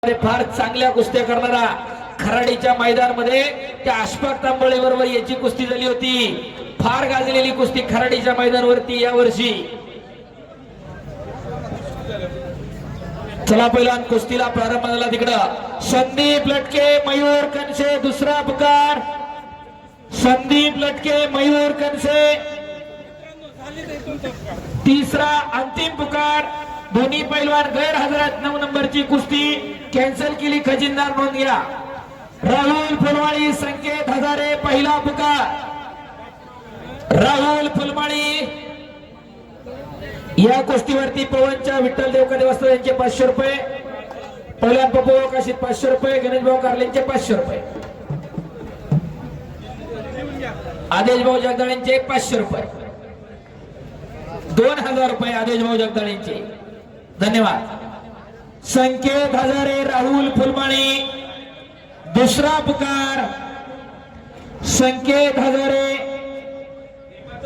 फार चांगल्या कुस्त्या करणारा खराडीच्या मैदानामध्ये त्या अशफाक तांबोळे बरोबर याची कुस्ती झाली होती। फार गाजलेली कुस्ती खराडीच्या मैदानावरती या वर्षी। चला पहिला कुस्तीला प्रारंभ झाला तिकडं संदीप लटके मयूर कनसे दुसरा पुकार। संदीप लटके मयूर कनसे तीसरा अंतिम पुकार। दोन्ही पैलवान गैरहजरात 9 नंबरची कुस्ती कॅन्सल केली। खजिनदार नोंद घ्या। राहुल फुलमाळी संकेत हजारे पहिला पुकार। राहुल फुलमाळी या कुस्तीवरती पवनच्या विठ्ठल देवका देवस्थान यांचे 500 रुपये, पहिला पप्पू काशीत 500 रुपये, गणेश भाऊ कारलेंचे 500 रुपये, आदेश भाऊ जगदाळेंचे 500 रुपये, 2000 रुपये आदेश भाऊ जगदाळेंचे। धन्यवाद। संकेत हजारे राहुल फुलमाळी दुसरा पुकार। संकेत हजारे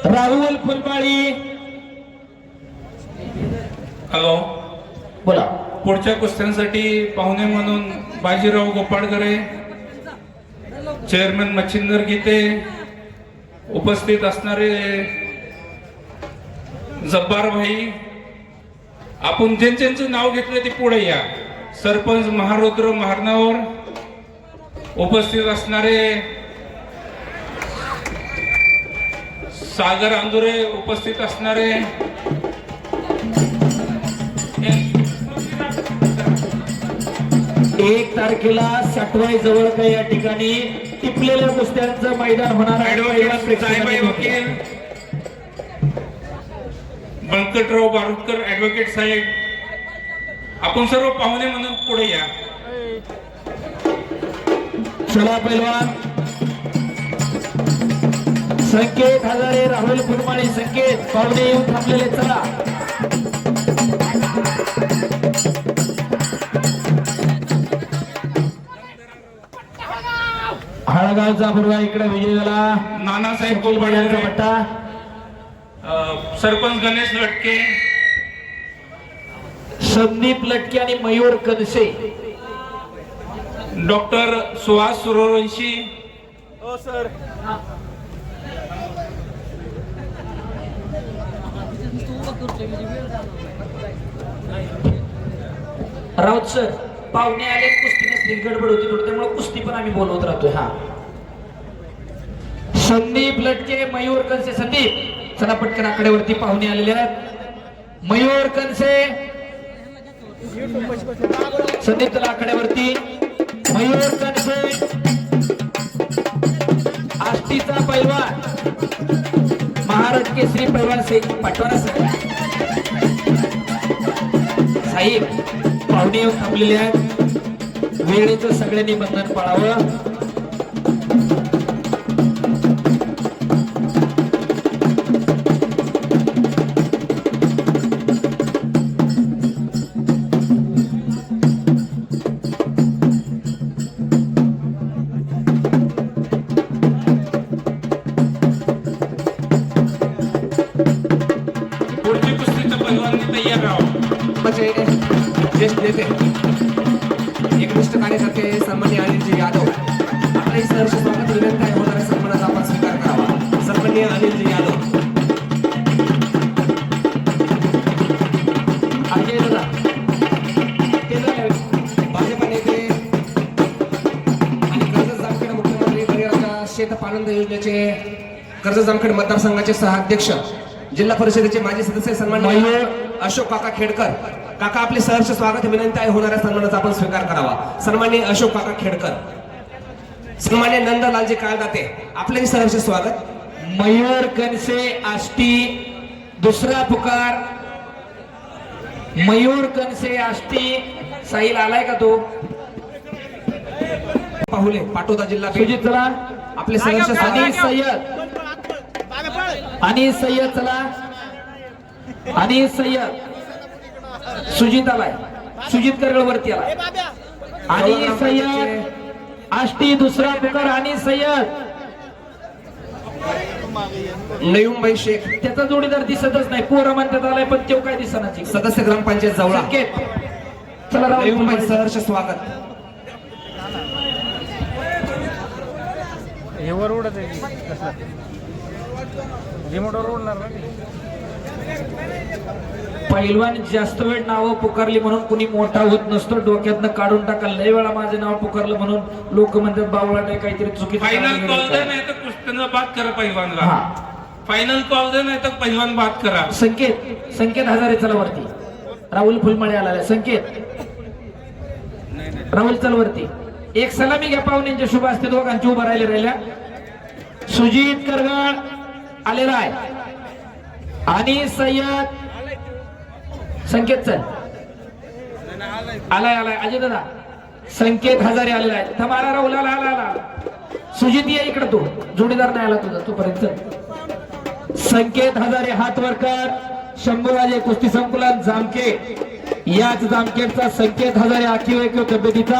राहुल फुलमाळी। हॅलो, बोला। पुढच्या कुस्त्यांसाठी पाहुणे म्हणून बाजीराव गोपाळकरे, चेअरमन मच्छिंदर गीते, उपस्थित असणारे जब्बार भाई, आपण ज्यांचं नाव घेतलं ते पुढे या। सरपंच महारुद्र महारनावर, उपस्थित असणारे सागर अंदुरे, उपस्थित असणारे 1 तारखेला सटवाई जवळ काही या ठिकाणी टिपलेल्या कुस्त्यांचं मैदान होणार आहे। वकील बंकटराव बारुदकर ऍडव्होकेट साहेब, आपण सर्व पाहुणे म्हणून पुढे या। चला पैलवान संकेत हजारे राहुल फुलमाळी संकेत पाहुणे येऊन थांबलेले। चला हळगावचा मुलगा इकडे विजय झाला। नानासाहेब गोलबाड्यांचा पट्टा, सरपंच गणेश लटके, संदीप लटके आणि मयूर कनसे, डॉक्टर सुहास सुरवंशी, हो सर। राऊत सर पाहुणे आले, कुस्ती नसली गडबड होती थोडी, त्यामुळे कुस्ती पण आम्ही बोलवत राहतोय। हा संदीप लटके मयूर कनसे। संदीप चला पटकन आकड्यावरती पाहुणे आलेले आहेत। मयूर कनसे संदीप चला आकड्यावरती। मयूर कनसे आष्टीचा पैलवान महाराष्ट्र केसरी पैलवान पाठवाना साहेब पाहुणे येऊन थांबलेले आहेत। वेळेचं सगळ्यांनी बंधन पाळावं। पुढची कुस्तीचं पैलवान तयार राहा। ज्येष्ठ नेते एकनिष्ठ कार्यकर्ते सन्माननीय अनिलजी यादव, आपले सहर्ष स्वागत विनंती आहे। होणाऱ्या सन्मानाचा आपण स्वीकार करावा। सन्माननीय अनिलजी यादव, भाजपा नेते आणि कर्जत जामखेड मुख्यमंत्री बळीराजा शेत पानंद योजनेचे कर्जत जामखेड मतदारसंघाचे सहाध्यक्ष, जिल्हा परिषदेचे माजी सदस्य सन्माननीय अशोक काका खेडकर। काका आपले सहर्ष स्वागत विनंती आहे। होणाऱ्या सन्मानाचा आपण स्वीकार करावा। सन्माननीय अशोक काका खेडकर, सन्माननीय नंदलालजी काळदाते, आपले सहर्ष स्वागत। मयूर कनसे आष्टी दुसरा पुकार। मयूर कनसे आष्टी साहिल आलाय का तो? पाहुले पाटोदा जिल्हा सुजित चला आपले सहर्ष आणि स्वागत। सय्यद आणि सय्यद चला आणि सय्यद सुजित आलाय, सुजित करगळ वरती आलाय आणि सय्यद आष्टी दुसरा पुकार आणि सय्यद नयूमबाई शेख त्याचा जोडीदार दिसतच नाही, पोरं म्हणतात आलाय पण तो काय दिसणार सदस्य ग्रामपंचायत जवळ संकेत चला राहुल फुलमाळी सर. सहर्ष स्वागत. हे वर उडत आहे की कसं रिमोटवर उडणार ना ते. पैलवान जास्त वेळ नावं पुकारली म्हणून कुणी मोठा होत नसतो. डोक्यातनं काढून टाका. लय वेळा माझं नाव पुकारलं म्हणून लोक म्हणतात बावळाट आहे, काहीतरी चुकीचं फायनल करायला कॉल गेलं. दे नाही तर कुस्त्यांना बाद करा पैलवानला. हा फायनल कॉल दे नाही तर पैलवान बाद करा. संकेत हजारे चला वरती. राहुल फुलमाळे आला. संकेत राहुल चल वरती. एक सलामी घ्या पाहुण्यांच्या शुभ असते दोघांची उभं राहिल्या. सुजित करगड आलेला आहे आणि सय्यद संकेत चल आलाय अजय दादा. संकेत हजारे आलेला आहे. थमाला राहुल आला. सुजित ये इकडे. तू जोडीदार नाही आला तुझा तोपर्यंत चल. संकेत हजारे हात वर कर. शंभूराजे कुस्ती संकुलन जामखेड. याच जामखेडचा संकेत हजारे आखीव ऐकीव तब्येतीचा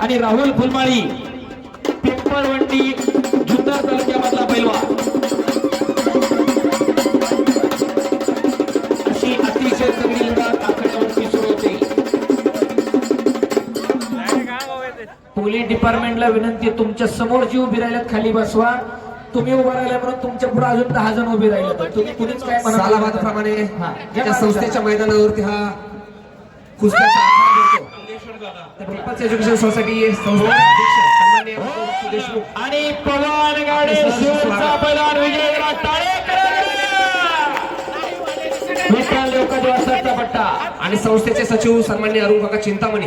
आणि राहुल फुलमाळी पिंपळवंडी जुन्नर तालुक्यामधला पैलवान. अशी अतिशय चांगली लढत आखाड्यावरती सुरू होते. पोलीस डिपार्टमेंटला विनंती, तुमच्या समोर जी उभी राहिल्यात खाली बसवा. तुम्ही उभा राहिल्या म्हणून तुमच्या पुढे अजून 10 जण उभे राहिले तर तुम्ही कुणीच काय सालाबाद प्रमाणे हा. त्या संस्थेच्या मैदानावरती हा कुस्त्याचा आखाडा भरतो. पीपल्स एज्युकेशन सोसायटी संस्था अध्यक्ष सन्माननीय डॉक्टर देशमुख आणि पवन गाडे शेवटचा पैलवान विजय टाळे विठ्ठल लोकदेव पट्टा आणि संस्थेचे सचिव सन्माननीय अरुण काका चिंतामणी.